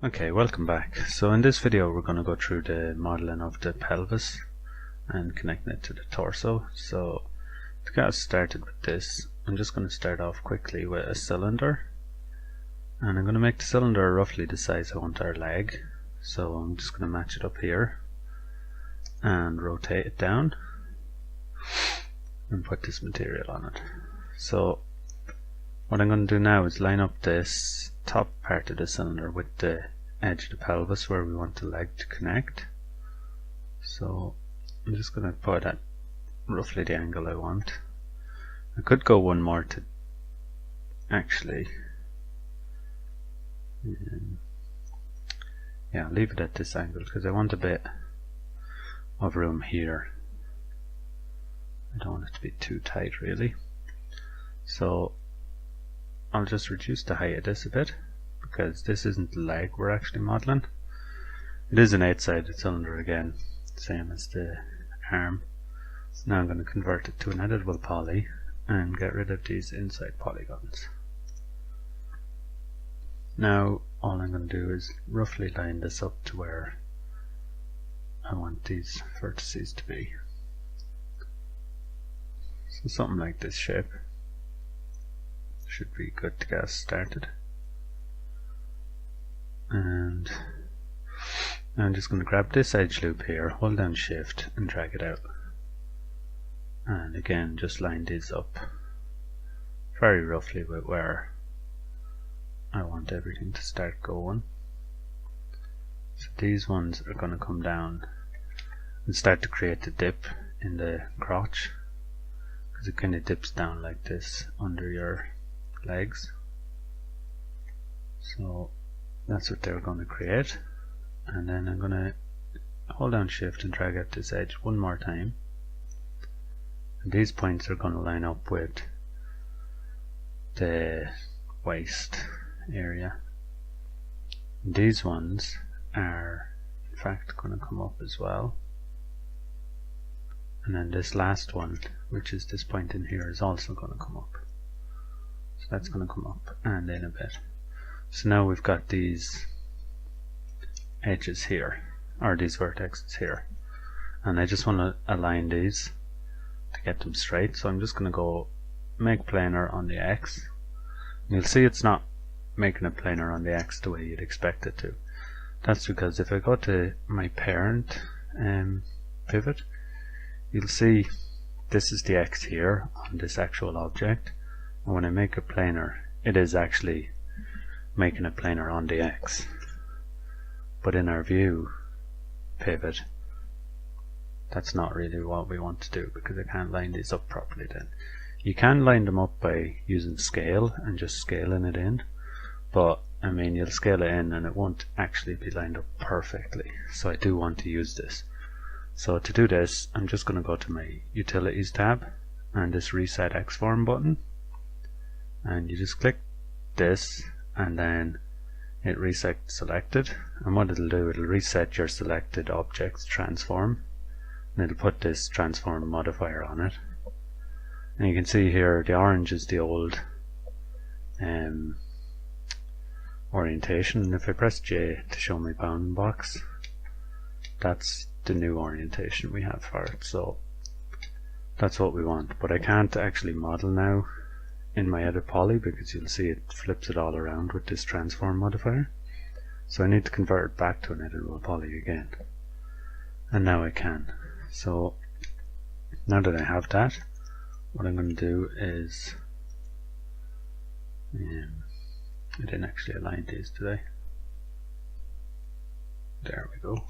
Okay, welcome back. So in this video we're going to go through the modeling of the pelvis and connecting it to the torso. So to get us started with this, I'm just going to start off quickly with a cylinder, and I'm going to make the cylinder roughly the size I want our leg. So I'm just going to match it up here and rotate it down and put this material on it. So what I'm going to do now is line up this top part of the cylinder with the edge of the pelvis where we want the leg to connect. So I'm just going to put at roughly the angle I want. I could go one more to actually yeah, leave it at this angle because I want a bit of room here. I don't want it to be too tight really. So I'll just reduce the height of this a bit because this isn't the leg we're actually modeling. It is an 8-sided cylinder again, same as the arm. Now I'm going to convert it to an editable poly and get rid of these inside polygons. Now all I'm going to do is roughly line this up to where I want these vertices to be. So something like this shape should be good to get us started. And I'm just going to grab this edge loop here, hold down shift and drag it out. And again just line these up very roughly with where I want everything to start going. So these ones are going to come down and start to create the dip in the crotch, because it kind of dips down like this under your legs. So that's what they're going to create, and then I'm going to hold down shift and drag out this edge one more time, and these points are going to line up with the waist area. And these ones are in fact going to come up as well, and then this last one, which is this point in here, is also going to come up. So that's going to come up and in a bit. So now we've got these edges here, or these vertexes here, and I just want to align these to get them straight. So I'm just going to go make planar on the X. You'll see it's not making a planar on the X the way you'd expect it to. That's because if I go to my parent pivot, you'll see this is the X here on this actual object, and when I make a planar, it is actually making a planar on the X. But in our view pivot, that's not really what we want to do, because I can't line these up properly then. You can line them up by using scale and just scaling it in, but I mean you'll scale it in and it won't actually be lined up perfectly. So I do want to use this. So to do this, I'm just going to go to my Utilities tab and this Reset X-Form button, and you just click this and then it resets selected, and what it'll do, it'll reset your selected object's transform, and it'll put this transform modifier on it. And you can see here the orange is the old orientation, and if I press J to show my bounding box, that's the new orientation we have for it. So that's what we want, but I can't actually model now in my edit poly because you'll see it flips it all around with this transform modifier. So I need to convert it back to an editable poly again, and now I can. So now that I have that, what I'm going to do is I didn't actually align these today. There we go.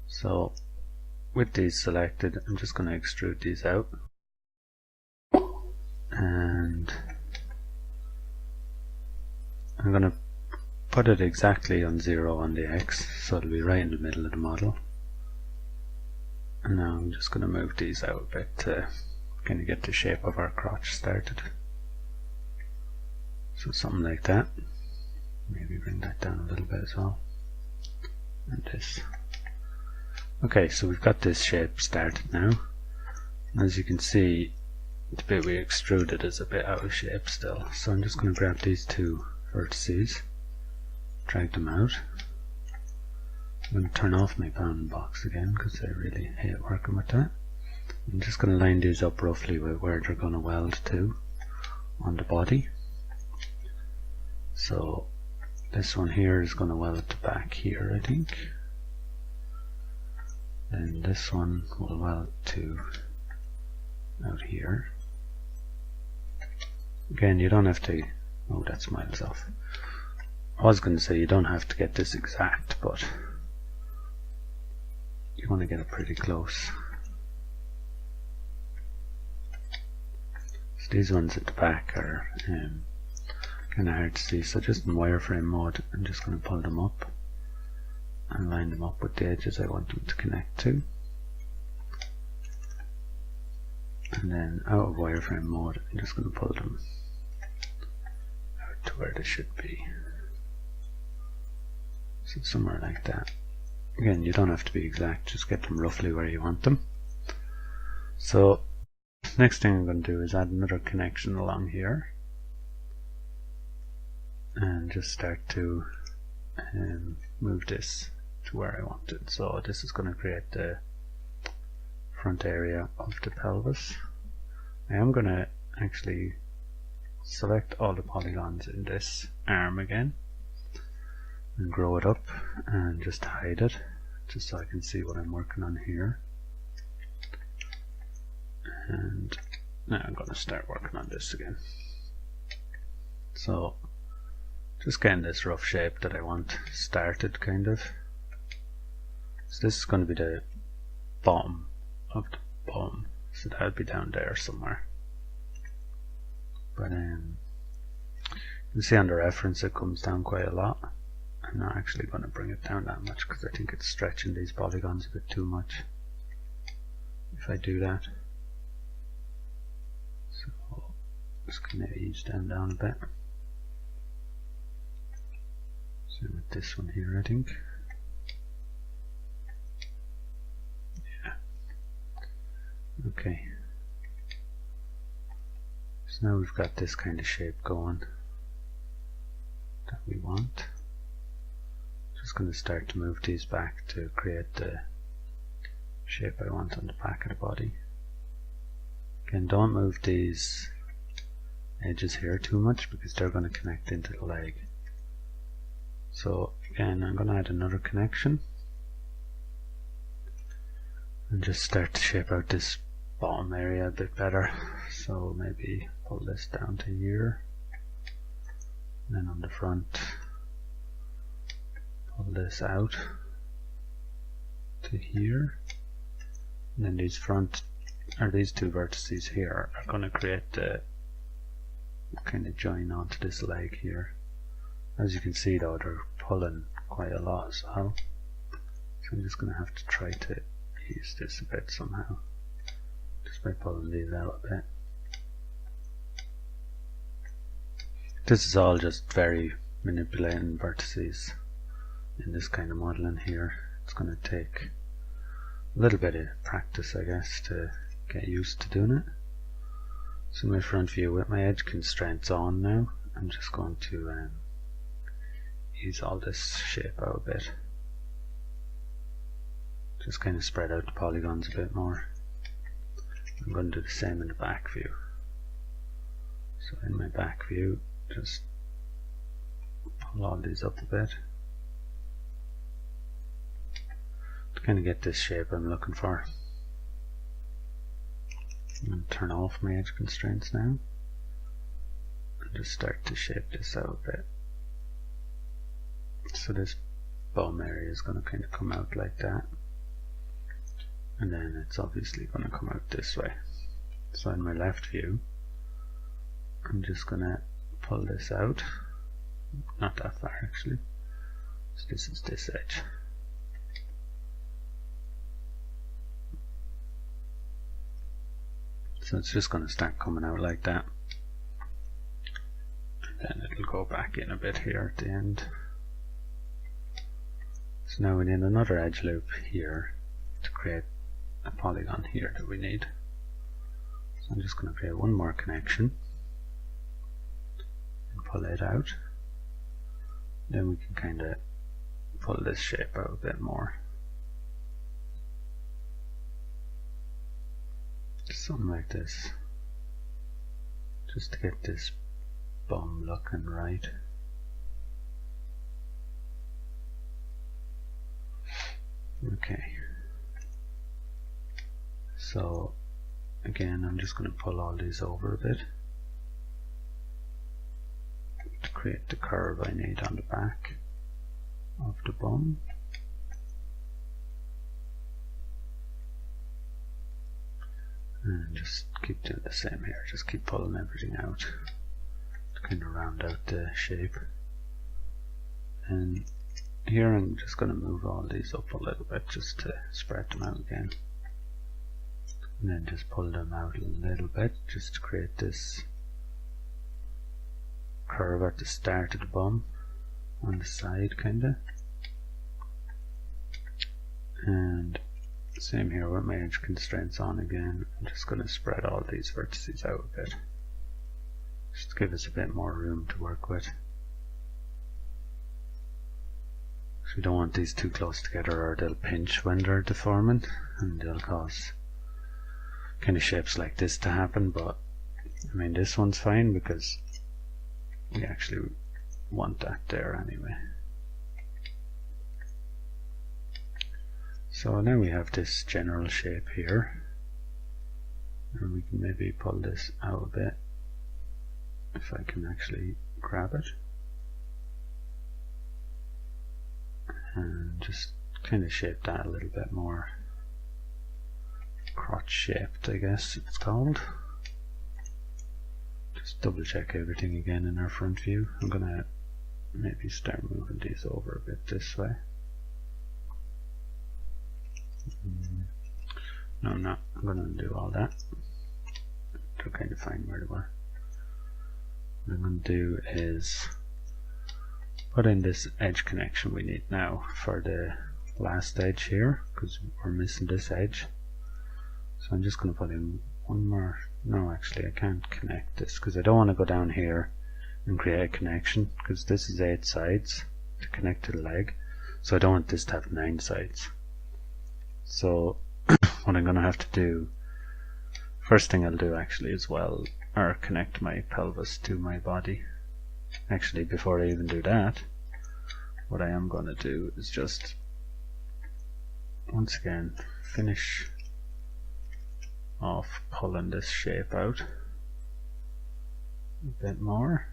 So with these selected, I'm just going to extrude these out, and I'm going to put it exactly on 0 on the X, so it'll be right in the middle of the model. And now I'm just going to move these out a bit to kind of get the shape of our crotch started. So something like that. Maybe bring that down a little bit as well. And this. Okay, so we've got this shape started now. As you can see, the bit we extruded is a bit out of shape still. So I'm just going to grab these two vertices, drag them out. I'm going to turn off my bounding box again because I really hate working with that. I'm just going to line these up roughly with where they're going to weld to on the body. So this one here is going to weld to back here, I think. Then this one will weld to out here. Again, you don't have to, oh, that's miles off. I was going to say you don't have to get this exact, but you want to get it pretty close. So these ones at the back are kind of hard to see, so just in wireframe mode I'm just going to pull them up and line them up with the edges I want them to connect to. And then out of wireframe mode I'm just going to pull them out to where they should be. So somewhere like that. Again, you don't have to be exact, just get them roughly where you want them. So next thing I'm going to do is add another connection along here and just start to move this to where I want it. So this is going to create the front area of the pelvis. I am going to actually select all the polygons in this arm again and grow it up and just hide it, just so I can see what I'm working on here. And now I'm going to start working on this again. So just getting this rough shape that I want started, kind of. So this is going to be the bottom of the bum, so that'll be down there somewhere. But you can see on the reference it comes down quite a lot. I'm not actually going to bring it down that much because I think it's stretching these polygons a bit too much if I do that. So just going to ease them down a bit. Same with this one here, I think. Yeah. Okay. So now we've got this kind of shape going that we want. Just going to start to move these back to create the shape I want on the back of the body. Again, don't move these edges here too much because they're going to connect into the leg. So again, I'm going to add another connection and just start to shape out this bottom area a bit better. So maybe pull this down to here, and then on the front pull this out to here, and then these two vertices here are going to create the kind of join onto this leg here. As you can see though, they're pulling quite a lot as well, so I'm just going to have to try to ease this a bit somehow, just by pulling these out a bit. This is all just very manipulating vertices in this kind of modeling here. It's going to take a little bit of practice, I guess, to get used to doing it. So my front view with my edge constraints on now, I'm just going to ease all this shape out a bit. Just kind of spread out the polygons a bit more. I'm going to do the same in the back view. So in my back view, just pull all these up a bit to kind of get this shape I'm looking for. I'm going to turn off my edge constraints now and just start to shape this out a bit. So this bum area is going to kind of come out like that, and then it's obviously going to come out this way. So in my left view, I'm just going to pull this out, not that far actually, so this is this edge. So it's just going to start coming out like that, and then it'll go back in a bit here at the end. So now we need another edge loop here to create a polygon here that we need. So I'm just going to create one more connection and pull it out. Then we can kind of pull this shape out a bit more. Something like this, just to get this bum looking right. Okay, so again I'm just going to pull all these over a bit to create the curve I need on the back of the bum. And just keep doing the same here, just keep pulling everything out to kind of round out the shape. And here I'm just going to move all these up a little bit just to spread them out again. And then just pull them out a little bit just to create this curve at the start of the bum on the side kinda. And same here with my edge constraints on again. I'm just going to spread all these vertices out a bit, just to give us a bit more room to work with. So we don't want these too close together or they'll pinch when they're deforming and they'll cause kind of shapes like this to happen. But I mean, this one's fine because we actually want that there anyway. So now we have this general shape here, and we can maybe pull this out a bit if I can actually grab it, and just kind of shape that a little bit more crotch shaped, I guess it's called. Just double check everything again in our front view. I'm gonna maybe start moving these over a bit this way. No, I'm not. I'm going to undo all that. To kind of find where they were. What I'm going to do is put in this edge connection we need now for the last edge here, because we're missing this edge. So I'm just going to put in one more. No, actually I can't connect this because I don't want to go down here and create a connection, because this is 8 sides to connect to the leg, so I don't want this to have 9 sides. So what I'm going to have to do, first thing I'll do actually as well, are connect my pelvis to my body. Actually, before I even do that, what I am going to do is just once again finish off pulling this shape out a bit more,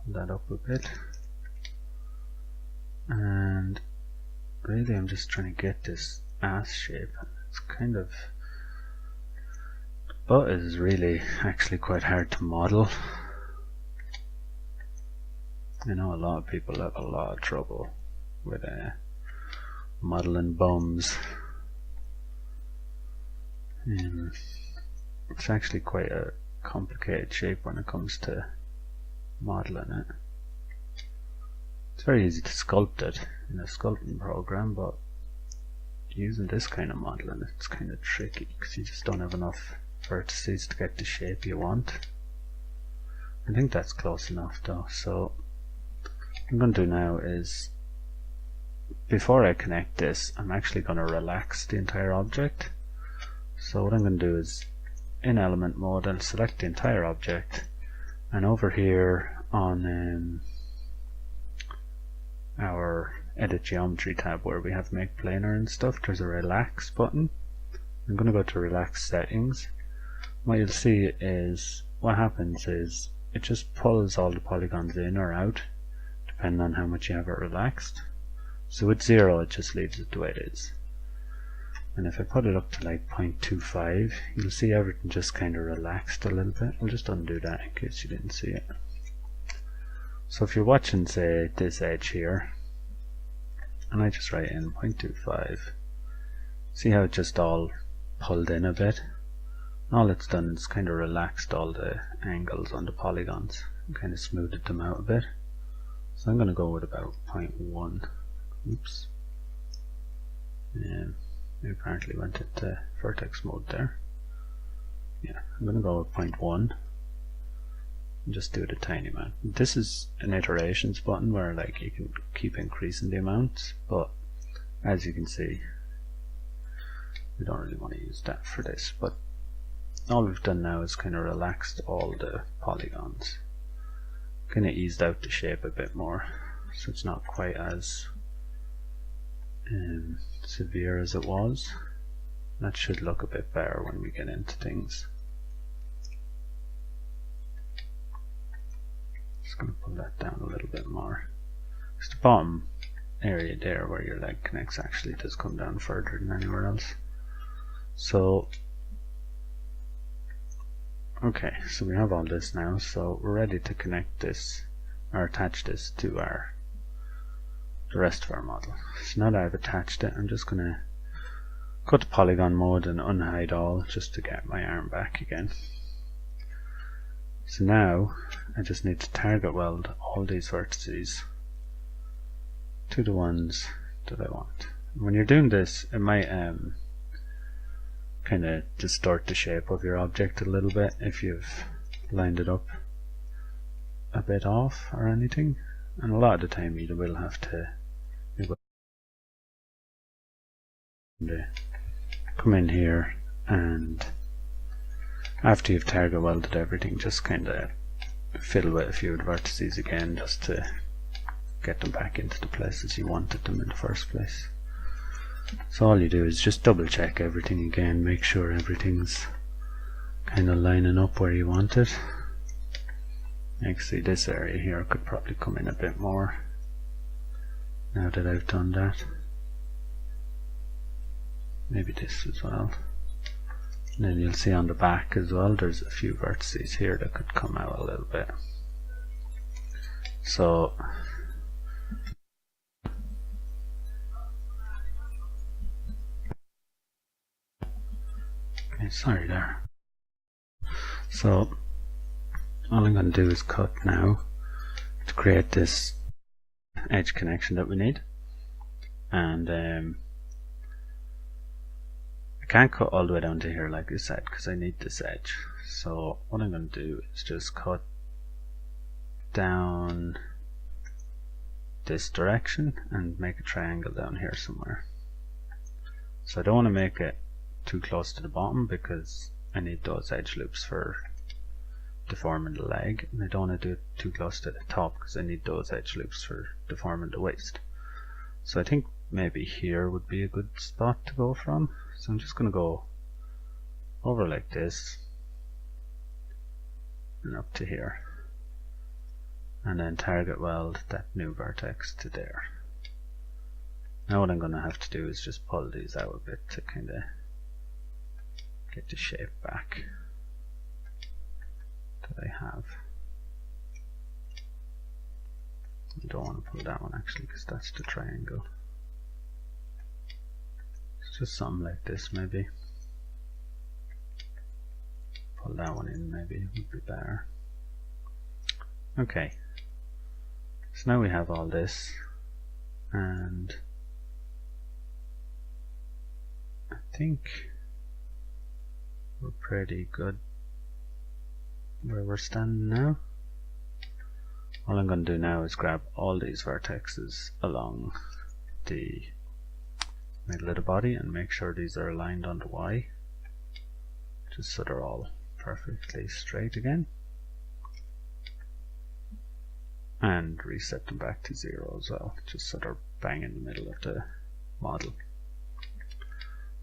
pull that up a bit, and really I'm just trying to get this ass shape. It's kind of, the butt is really actually quite hard to model. I know a lot of people have a lot of trouble with modeling bums. It's actually quite a complicated shape when it comes to modeling it. It's very easy to sculpt it in a sculpting program, but using this kind of modeling, it's kind of tricky because you just don't have enough vertices to get the shape you want. I think that's close enough though. So what I'm going to do now is, before I connect this, I'm actually going to relax the entire object. So what I'm going to do is, in element mode, I'll select the entire object, and over here on our edit geometry tab where we have make planar and stuff, there's a relax button. I'm going to go to relax settings. What you'll see is, what happens is it just pulls all the polygons in or out depending on how much you have it relaxed. So with 0 it just leaves it the way it is. And if I put it up to like 0.25, you'll see everything just kind of relaxed a little bit. I'll just undo that in case you didn't see it. So if you're watching, say, this edge here, and I just write in 0.25, see how it just all pulled in a bit? All it's done is kind of relaxed all the angles on the polygons and kind of smoothed them out a bit. So I'm going to go with about 0.1. Oops. I apparently went into vertex mode there. Yeah, I'm going to go with 0.1 and just do it a tiny amount. This is an iterations button where like you can keep increasing the amounts, but as you can see, we don't really want to use that for this. But all we've done now is kind of relaxed all the polygons, kind of eased out the shape a bit more, so it's not quite as severe as it was. That should look a bit better when we get into things. Just going to pull that down a little bit more. Because the bottom area there where your leg connects actually does come down further than anywhere else. So okay, so we have all this now, so we're ready to connect this or attach this to the rest of our model. So now that I've attached it, I'm just going to cut the polygon mode and unhide all just to get my arm back again. So now I just need to target weld all these vertices to the ones that I want. When you're doing this, it might kind of distort the shape of your object a little bit if you've lined it up a bit off or anything, and a lot of the time you will have to come in here, and after you've target welded everything, just kind of fiddle with a few of the vertices again just to get them back into the places you wanted them in the first place. So all you do is just double check everything again, make sure everything's kind of lining up where you want it. Actually this area here could probably come in a bit more now that I've done that. Maybe this as well. And then you'll see on the back as well there's a few vertices here that could come out a little bit. So sorry there. So all I'm going to do is cut now to create this edge connection that we need, and I can't cut all the way down to here like I said because I need this edge. So what I'm going to do is just cut down this direction and make a triangle down here somewhere. So I don't want to make it too close to the bottom because I need those edge loops for deforming the leg, and I don't want to do it too close to the top because I need those edge loops for deforming the waist. So I think maybe here would be a good spot to go from. So I'm just going to go over like this and up to here, and then target weld that new vertex to there. Now what I'm going to have to do is just pull these out a bit to kind of get the shape back that I have. I don't want to pull that one actually because that's the triangle. It's just something like this maybe. Pull that one in maybe would be better. Okay, so now we have all this, and I think we're pretty good where we're standing now. All I'm going to do now is grab all these vertexes along the middle of the body and make sure these are aligned on the Y, just so they're all perfectly straight again, and reset them back to 0 as well, just so they're bang in the middle of the model.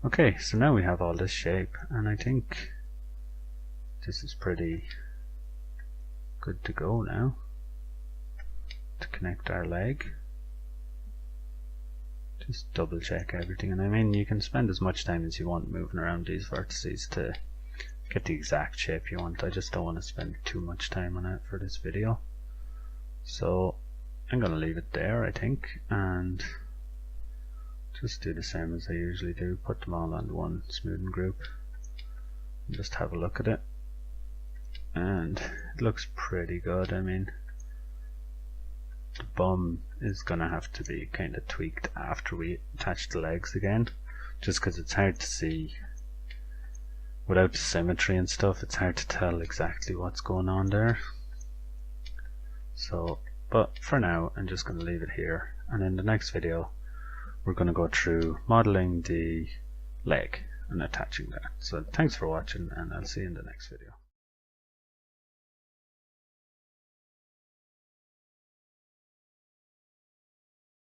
Okay, so now we have all this shape, and I think this is pretty good to go now to connect our leg. Just double check everything, and I mean you can spend as much time as you want moving around these vertices to get the exact shape you want. I just don't want to spend too much time on it for this video, so I'm going to leave it there I think, and just do the same as I usually do, put them all on one smoothing group and just have a look at it, and it looks pretty good. I mean the bum is going to have to be kind of tweaked after we attach the legs again, just because it's hard to see without the symmetry and stuff, it's hard to tell exactly what's going on there. So, but for now, I'm just going to leave it here, and in the next video, we're going to go through modeling the leg and attaching that. So thanks for watching, and I'll see you in the next video.